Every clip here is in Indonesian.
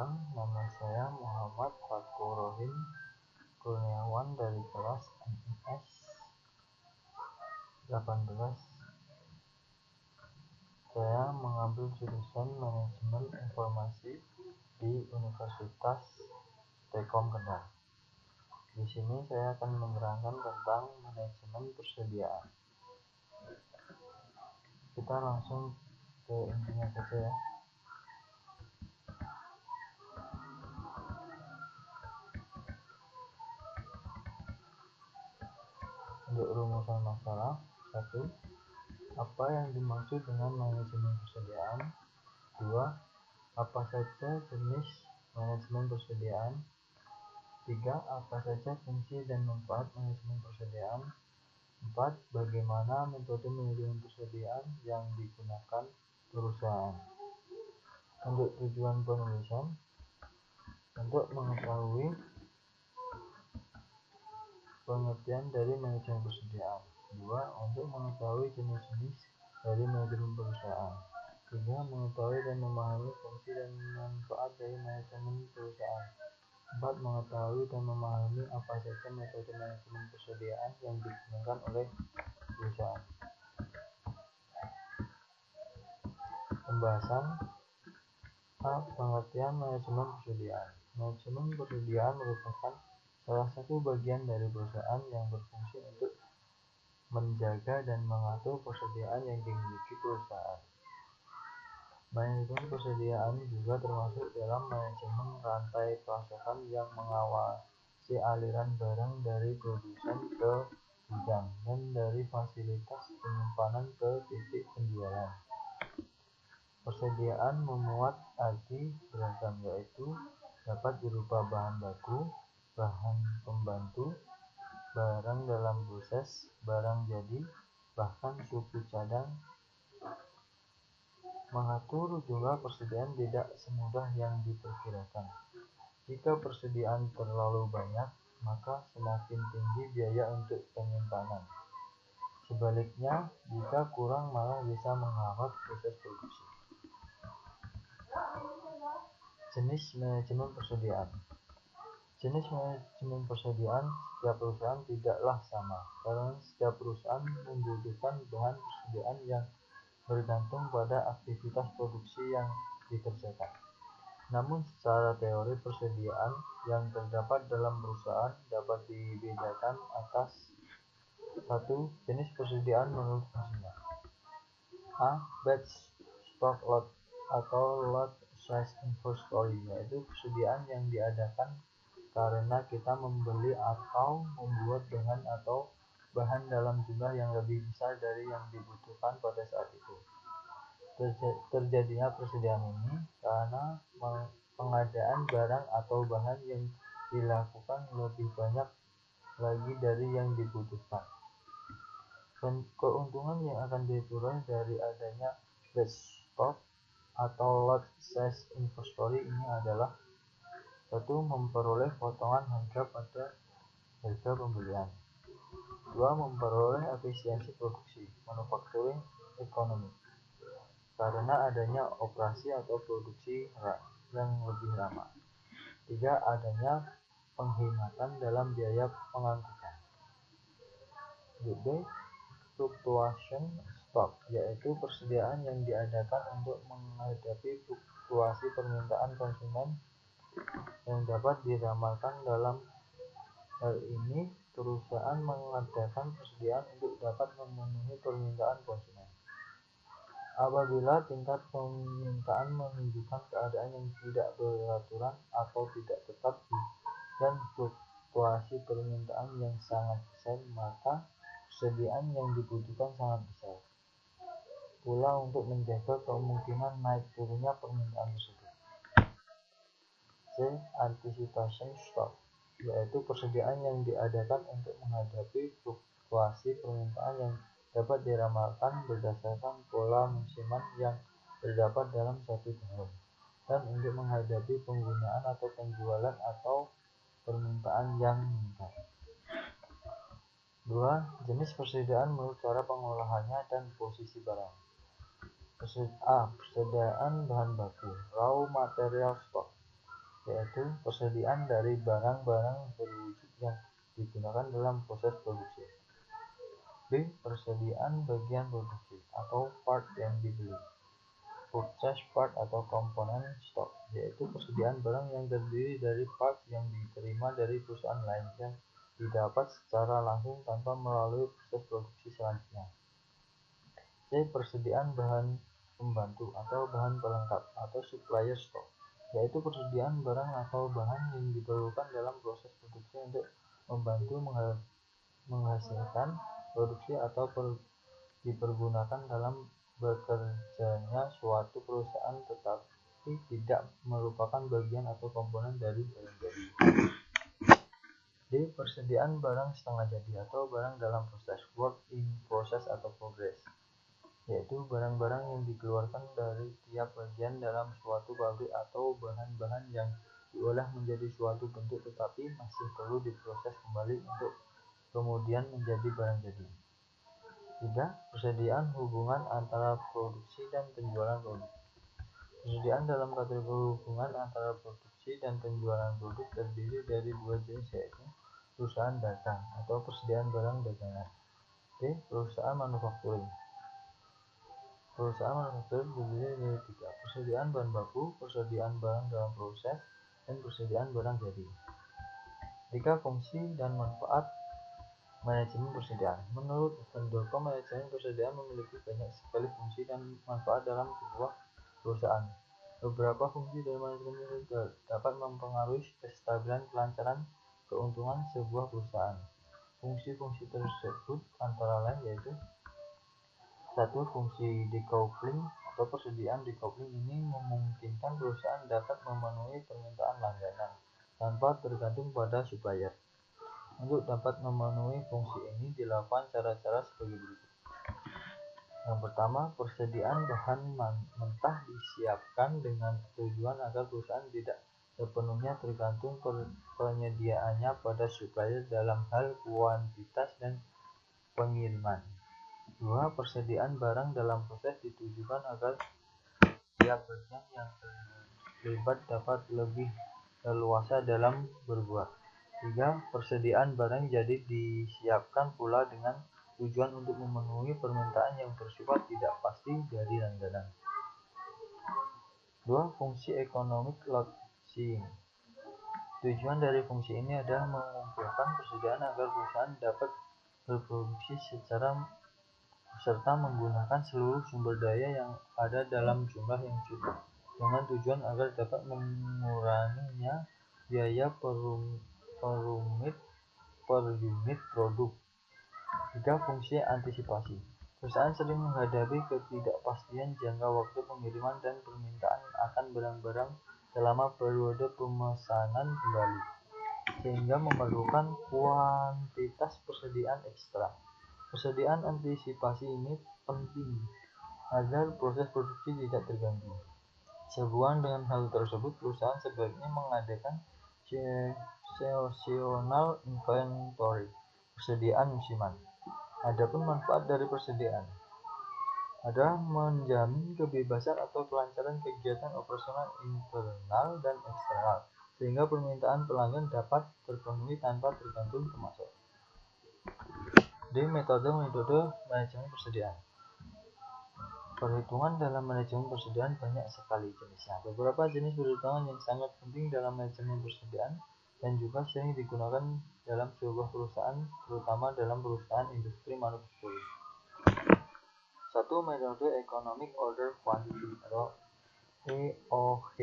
Perkenalkan, nama saya Muhammad Fathur Rohim Kurniawan dari kelas MIS 18. Saya mengambil jurusan Manajemen Informasi di Universitas Telkom Kendal. Di sini saya akan menerangkan tentang manajemen persediaan. Kita langsung ke intinya saja ya. Untuk rumusan masalah, 1. Apa yang dimaksud dengan manajemen persediaan? 2. Apa saja jenis manajemen persediaan? 3. Apa saja fungsi dan manfaat manajemen persediaan? 4. Bagaimana metode manajemen persediaan yang digunakan perusahaan? Untuk tujuan penulisan, untuk mengetahui pengertian dari manajemen persediaan. 2. Untuk mengetahui jenis-jenis dari manajemen perusahaan. 3. Mengetahui dan memahami fungsi dan manfaat dari manajemen perusahaan. 4. Mengetahui dan memahami apa saja metode manajemen persediaan yang digunakan oleh perusahaan. Pembahasan. A. Pengertian manajemen persediaan. Manajemen persediaan merupakan salah satu bagian dari perusahaan yang berfungsi untuk menjaga dan mengatur persediaan yang dimiliki perusahaan. Manajemen persediaan juga termasuk dalam manajemen rantai pasokan yang mengawasi aliran barang dari produsen ke gudang dan dari fasilitas penyimpanan ke titik penjualan. Persediaan memuat arti beragam, yaitu dapat berupa bahan baku, bahan pembantu, barang dalam proses, barang jadi, bahkan suku cadang. Mengatur jumlah persediaan tidak semudah yang diperkirakan. Jika persediaan terlalu banyak, maka semakin tinggi biaya untuk penyimpanan. Sebaliknya, jika kurang malah bisa menghambat proses produksi. Jenis manajemen persediaan. Jenis manajemen persediaan setiap perusahaan tidaklah sama, karena setiap perusahaan membutuhkan bahan persediaan yang bergantung pada aktivitas produksi yang dikerjakan. Namun secara teori persediaan yang terdapat dalam perusahaan dapat dibedakan atas 1. Jenis persediaan menurut fungsinya. A. Batch stock lot atau lot size inventory, yaitu persediaan yang diadakan karena kita membeli atau membuat bahan atau bahan dalam jumlah yang lebih besar dari yang dibutuhkan pada saat itu. Terjadinya persediaan ini karena pengadaan barang atau bahan yang dilakukan lebih banyak lagi dari yang dibutuhkan. Keuntungan yang akan diperoleh dari adanya batch stock atau lot size inventory ini adalah 1. Memperoleh potongan harga pada harga pembelian. 2. Memperoleh efisiensi produksi manufacturing economy karena adanya operasi atau produksi yang lebih lama. 3. Adanya penghematan dalam biaya pengangkutan. B. Fluctuation stock, yaitu persediaan yang diadakan untuk menghadapi fluktuasi permintaan konsumen yang dapat diramalkan. Dalam hal ini, perusahaan mengadakan persediaan untuk dapat memenuhi permintaan konsumen. Apabila tingkat permintaan menunjukkan keadaan yang tidak beraturan atau tidak tetap dan fluktuasi permintaan yang sangat besar, maka persediaan yang dibutuhkan sangat besar pula untuk menjaga kemungkinan naik turunnya permintaan tersebut. C. Anticipation stock, yaitu persediaan yang diadakan untuk menghadapi fluktuasi permintaan yang dapat diramalkan berdasarkan pola musiman yang terdapat dalam satu tahun dan untuk menghadapi penggunaan atau penjualan atau permintaan yang meningkat. 2. Jenis persediaan menurut cara pengolahannya dan posisi barang. A. Persediaan bahan baku raw material stock, yaitu persediaan dari barang-barang berwujud yang digunakan dalam proses produksi. B. Persediaan bagian produksi atau part yang dibeli. Purchase part atau komponen stok, yaitu persediaan barang yang terdiri dari part yang diterima dari perusahaan lain yang didapat secara langsung tanpa melalui proses produksi selanjutnya. C. Persediaan bahan pembantu atau bahan pelengkap atau supplier stock, yaitu persediaan barang atau bahan yang diperlukan dalam proses produksi untuk membantu menghasilkan produksi atau dipergunakan dalam bekerjanya suatu perusahaan tetapi tidak merupakan bagian atau komponen dari barang jadi. D. Persediaan barang setengah jadi atau barang dalam proses, work in process atau progress, yaitu barang-barang yang dikeluarkan dari tiap bagian dalam suatu pabrik atau bahan-bahan yang diolah menjadi suatu bentuk tetapi masih perlu diproses kembali untuk kemudian menjadi barang jadi. 3. Persediaan hubungan antara produksi dan penjualan produk. Persediaan dalam kategori hubungan antara produksi dan penjualan produk terdiri dari dua jenis, yaitu perusahaan dagang atau persediaan barang dagangan. B. Perusahaan manufakturing. Perusahaan manufakturing terdiri dari 3. Persediaan bahan baku, persediaan barang dalam proses, dan persediaan barang jadi. 3. Fungsi dan manfaat manajemen persediaan. Menurut Open.com, manajemen persediaan memiliki banyak sekali fungsi dan manfaat dalam sebuah perusahaan. Beberapa fungsi dari manajemen persediaan dapat mempengaruhi kestabilan, kelancaran, keuntungan sebuah perusahaan. Fungsi-fungsi tersebut antara lain yaitu: 1. Fungsi decoupling atau persediaan decoupling ini memungkinkan perusahaan dapat memenuhi permintaan langganan tanpa tergantung pada supplier. Untuk dapat memenuhi fungsi ini dilakukan cara-cara sebagai berikut. Yang pertama, persediaan bahan mentah disiapkan dengan tujuan agar perusahaan tidak sepenuhnya tergantung penyediaannya pada supplier dalam hal kuantitas dan pengiriman. 2. Persediaan barang dalam proses ditujukan agar tiap bagian yang terlibat dapat lebih leluasa dalam berbuat. 3. Persediaan barang jadi disiapkan pula dengan tujuan untuk memenuhi permintaan yang bersifat tidak pasti dari langganan. 2. Fungsi economic load-sharing. Tujuan dari fungsi ini adalah mengumpulkan persediaan agar perusahaan dapat berproduksi serta menggunakan seluruh sumber daya yang ada dalam jumlah yang cukup, dengan tujuan agar dapat menguranginya biaya per unit produk. 3. Fungsi antisipasi. Perusahaan sering menghadapi ketidakpastian jangka waktu pengiriman dan permintaan akan barang-barang selama periode pemesanan kembali, sehingga memerlukan kuantitas persediaan ekstra. Persediaan antisipasi ini penting agar proses produksi tidak terganggu. Sehubungan dengan hal tersebut, perusahaan sebaiknya mengadakan seasonal inventory, persediaan musiman. Adapun manfaat dari persediaan adalah menjamin kebebasan atau kelancaran kegiatan operasional internal dan eksternal, sehingga permintaan pelanggan dapat terpenuhi tanpa tergantung pemasok. D. Metode manajemen persediaan. Perhitungan dalam manajemen persediaan banyak sekali jenisnya. Beberapa jenis perhitungan yang sangat penting dalam manajemen persediaan dan juga sering digunakan dalam sebuah perusahaan, terutama dalam perusahaan industri manufakturing. 1. Metode Economic Order Quantity atau EOQ.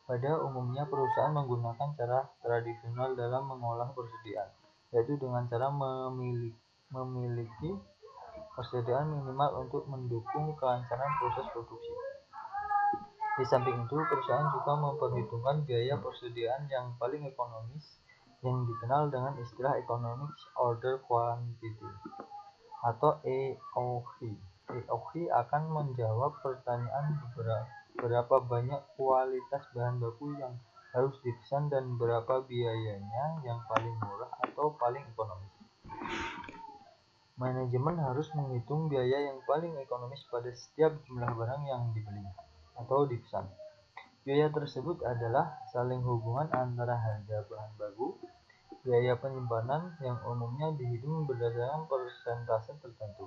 Pada umumnya perusahaan menggunakan cara tradisional dalam mengolah persediaan, yaitu dengan cara memiliki persediaan minimal untuk mendukung kelancaran proses produksi. Di samping itu, perusahaan juga memperhitungkan biaya persediaan yang paling ekonomis yang dikenal dengan istilah Economic Order Quantity atau EOQ. EOQ akan menjawab pertanyaan berapa banyak kualitas bahan baku yang harus dipesan dan berapa biayanya yang paling murah atau paling ekonomis. Manajemen harus menghitung biaya yang paling ekonomis pada setiap jumlah barang yang dibeli atau dipesan. Biaya tersebut adalah saling hubungan antara harga bahan baku, biaya penyimpanan yang umumnya dihitung berdasarkan persentase tertentu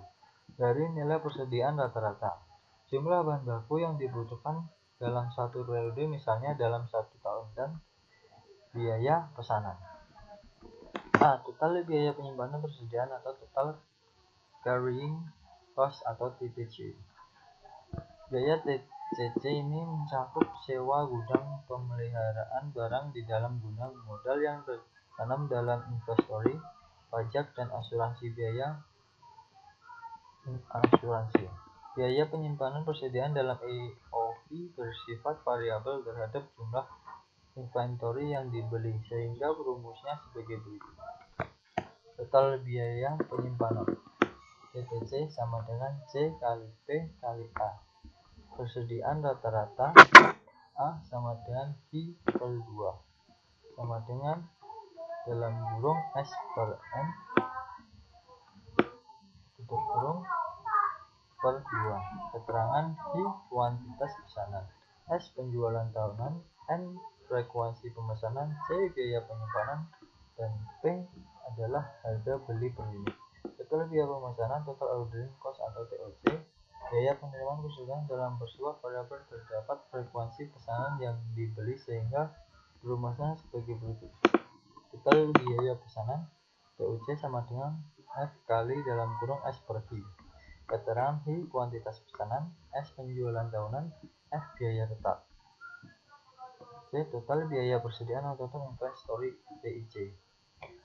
dari nilai persediaan rata-rata. Jumlah bahan baku yang dibutuhkan dalam satu periode, misalnya dalam 1 tahun, dan biaya pesanan. Total biaya penyimpanan persediaan atau total carrying cost atau TCC. Biaya TCC ini mencakup sewa gudang, pemeliharaan barang di dalam gudang, modal yang tertanam dalam inventory, pajak, dan asuransi. Biaya penyimpanan persediaan dalam EOV bersifat variabel terhadap jumlah inventory yang dibeli, sehingga rumusnya sebagai berikut. Total biaya penyimpanan TTC sama dengan C kali P kali A. Persediaan rata-rata A sama dengan V per 2 sama dengan dalam kurung S per N tutup kurung per 2. Keterangan V kuantitas pesanan, S penjualan tahunan, N frekuensi pemesanan, C biaya penyimpanan, dan P adalah harga beli per unit. Total biaya pemesanan, total ordering cost atau TOC. Biaya penerimaan persediaan dalam bersifat variabel terdapat frekuensi pesanan yang dibeli, sehingga rumusnya sebagai berikut. Total biaya pesanan TOC sama dengan F kali dalam kurung S per V. Keterangan V kuantitas pesanan, S penjualan tahunan, F biaya tetap. C total biaya persediaan atau total inventory TIC.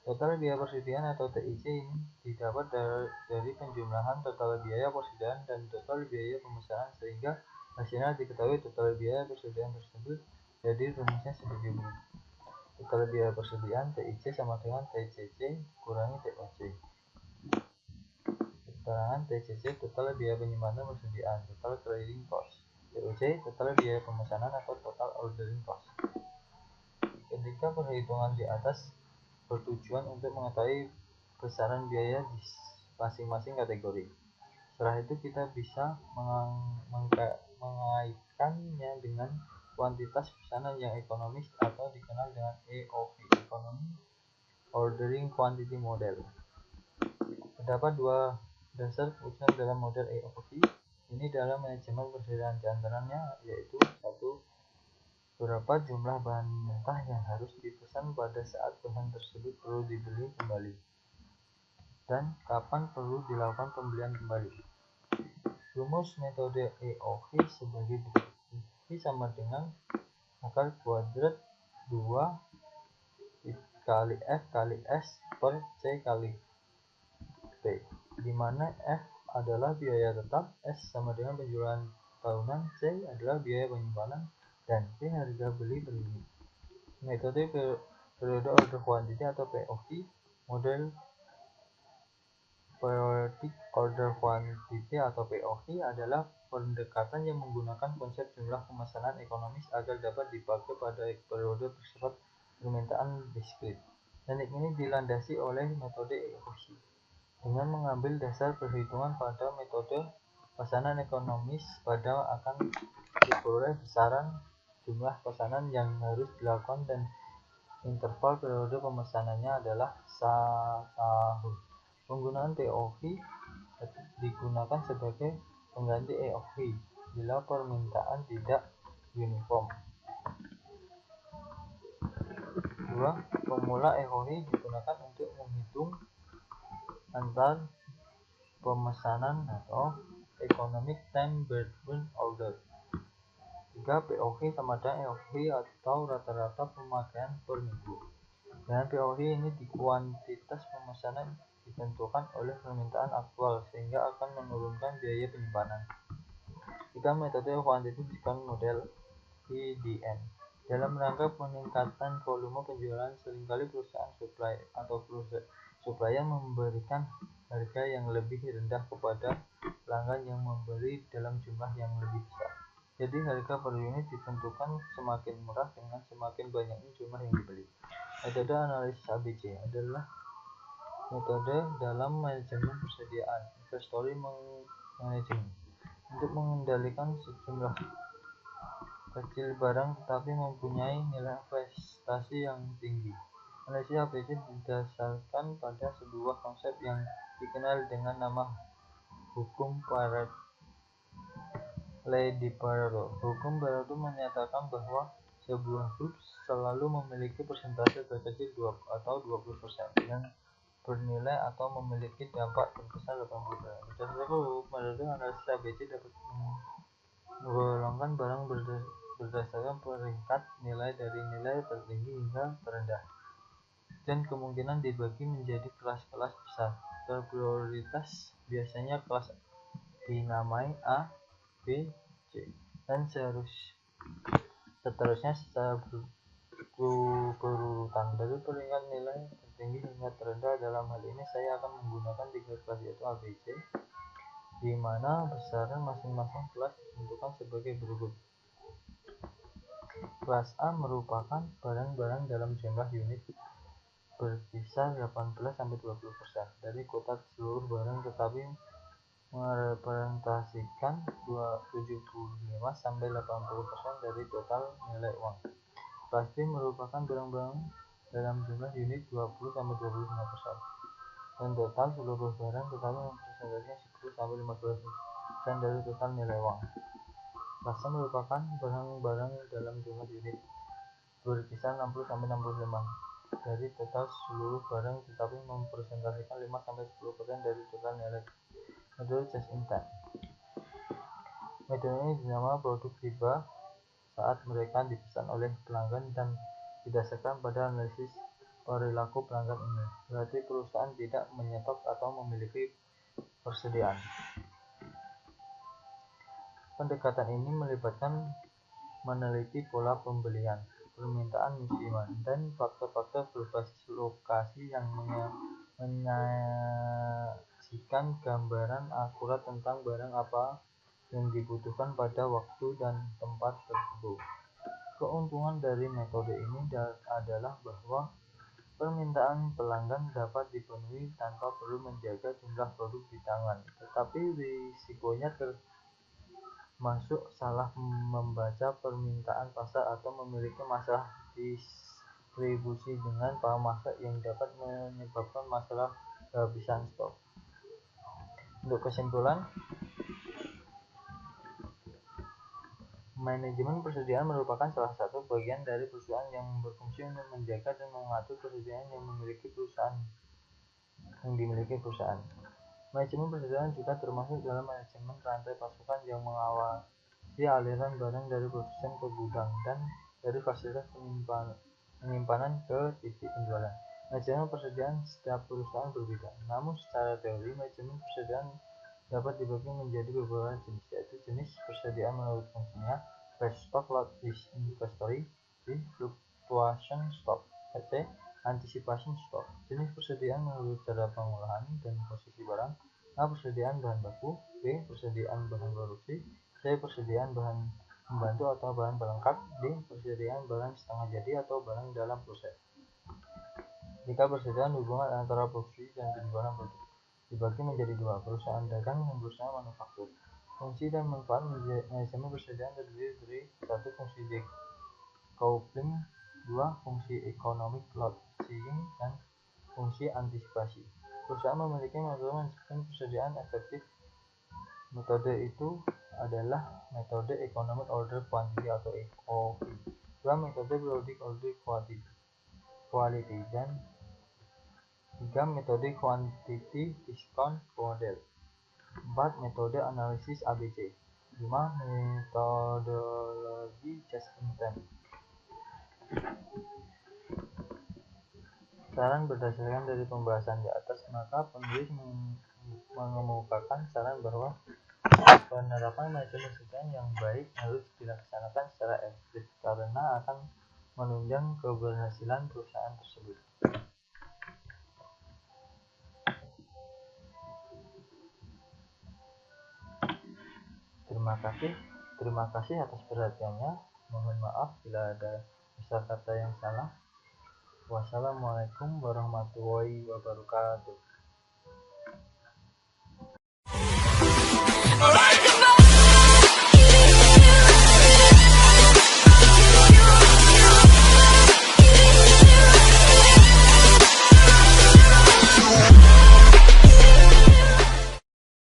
Total biaya persediaan atau TIC ini didapat dari penjumlahan total biaya persediaan dan total biaya pemesanan, sehingga hasilnya diketahui. Total biaya persediaan tersebut jadi rumusnya sebagai berikut. Total biaya persediaan TIC sama dengan TCC kurangi TOC. Keterangan TCC total biaya penyimpanan persediaan, total carrying cost. TOC total biaya pemesanan atau total ordering cost. Ketika perhitungan di atas bertujuan untuk mengetahui besaran biaya di masing-masing kategori. Setelah itu kita bisa mengaitkannya dengan kuantitas pesanan yang ekonomis atau dikenal dengan EOQ, Economic Ordering Quantity Model. Terdapat dua dasar keputusan dalam model EOQ ini dalam manajemen persediaan, diantaranya yaitu 1. Berapa jumlah bahan mentah yang harus dipesan pada saat bahan tersebut perlu dibeli kembali, dan kapan perlu dilakukan pembelian kembali. Rumus metode EOQ sebagai berikut. V sama dengan akar kuadrat 2 kali F kali S per C kali P, di mana F adalah biaya tetap, S sama dengan penjualan tahunan, C adalah biaya penyimpanan, dan P harga beli per unit. Metode periode order quantity atau POQ. Model periodic order quantity atau POQ adalah pendekatan yang menggunakan konsep jumlah pemesanan ekonomis agar dapat dipakai pada periode bersifat permintaan diskrit. Teknik ini dilandasi oleh metode EOQ dengan mengambil dasar perhitungan pada metode pesanan ekonomis pada akan diperoleh besaran jumlah pesanan yang harus dilakukan, dan interval periode pemesanannya adalah 1 tahun. Penggunaan TOQ digunakan sebagai pengganti EOQ bila permintaan tidak uniform. 2. Formula EOQ digunakan untuk menghitung antar pemesanan atau economic time between order. 3. POQ sama dengan EOQ atau rata-rata pemakaian per minggu. Dengan POQ ini di kuantitas pemesanan ditentukan oleh permintaan aktual, sehingga akan menurunkan biaya penyimpanan. 3. Metode kuantitatif model PDN. Dalam rangka peningkatan volume penjualan, seringkali perusahaan supplier memberikan harga yang lebih rendah kepada pelanggan yang membeli dalam jumlah yang lebih besar. Jadi harga per unit ditentukan semakin murah dengan semakin banyaknya jumlah yang dibeli. Metode analisis ABC adalah metode dalam manajemen persediaan, inventory management, untuk mengendalikan sejumlah kecil barang tetapi mempunyai nilai investasi yang tinggi. Analisis ABC didasarkan pada sebuah konsep yang dikenal dengan nama hukum Pareto. Lady Pareto. Hukum Pareto menyatakan bahwa sebuah grup selalu memiliki persentase terkecil 20% yang bernilai atau memiliki dampak terbesar 80%. Berdasarkan hukum Pareto, analisis ABC dapat menggolongkan barang berdasarkan peringkat nilai dari nilai tertinggi hingga terendah, dan kemungkinan dibagi menjadi kelas-kelas besar. Berprioritas biasanya kelas dinamai A, B, C, dan seterusnya secara berurutan dari peringkat nilai tertinggi hingga terendah. Dalam hal ini saya akan menggunakan 3 kelas, yaitu A, B, C, di mana besaran masing-masing kelas ditentukan sebagai berikut. Kelas A merupakan barang-barang dalam jumlah unit berkisar 18-20% dari kuota seluruh barang, tetapi merepresentasikan 75-80% dari total nilai uang. Kelas B merupakan barang-barang dalam jumlah unit 20-25% dan total seluruh barang, tetapi mempresentasikan 10-15% dari total nilai uang. Kelas C merupakan barang-barang dalam jumlah unit berkisar 60-65% dari total seluruh barang, tetapi mempresentasikan 5-10% dari total nilai. Metode just in time. Metode ini dinamakan produk tiba saat mereka dipesan oleh pelanggan dan didasarkan pada analisis perilaku pelanggan ini. Berarti perusahaan tidak menyetok atau memiliki persediaan. Pendekatan ini melibatkan meneliti pola pembelian, permintaan musiman, dan faktor-faktor berbasis lokasi yang menyajikan gambaran akurat tentang barang apa yang dibutuhkan pada waktu dan tempat tertentu. Keuntungan dari metode ini adalah bahwa permintaan pelanggan dapat dipenuhi tanpa perlu menjaga jumlah produk di tangan, tetapi risikonya termasuk salah membaca permintaan pasar atau memiliki masalah distribusi dengan pemasok yang dapat menyebabkan masalah kehabisan stok. Untuk kesimpulan, manajemen persediaan merupakan salah satu bagian dari perusahaan yang berfungsi untuk menjaga dan mengatur persediaan yang dimiliki perusahaan. Manajemen persediaan juga termasuk dalam manajemen rantai pasokan yang mengawasi aliran barang dari produsen ke gudang dan dari fasilitas penyimpanan ke titik penjualan. Manajemen persediaan setiap perusahaan berbeda, namun secara teori manajemen persediaan dapat dibagi menjadi beberapa jenis, yaitu jenis persediaan menurut fungsinya, fresh stock, load is inventory, B, fluctuation stock, C, anticipation stock. Jenis persediaan menurut cara pengolahan dan posisi barang, A, persediaan bahan baku, B, persediaan bahan produksi, C, persediaan bahan membantu atau bahan pelengkap, D, persediaan barang setengah jadi atau barang dalam proses. Jika persediaan hubungan antara produksi dan penjualan produk dibagi menjadi dua, perusahaan dagang dan perusahaan manufaktur. Fungsi dan manfaat manajemen persediaan terdiri dari 1. Fungsi decoupling, 2. Fungsi economic load-sharing, dan fungsi antisipasi. Perusahaan memiliki metode manajemen persediaan efektif. Metode itu adalah metode Economic Order Quantity atau EOQ, 2. Metode Periodic Order Quality, dan 3. Metode Quantity Discount Model, 4. Metode analisis ABC, 5. Metodologi just in time. Saran berdasarkan dari pembahasan di atas, maka penulis mengemukakan saran bahwa penerapan manajemen persediaan yang baik harus dilaksanakan secara efektif karena akan menunjang keberhasilan perusahaan tersebut. Terima kasih atas perhatiannya. Mohon maaf bila ada besar kata yang salah. Wassalamualaikum warahmatullahi wabarakatuh.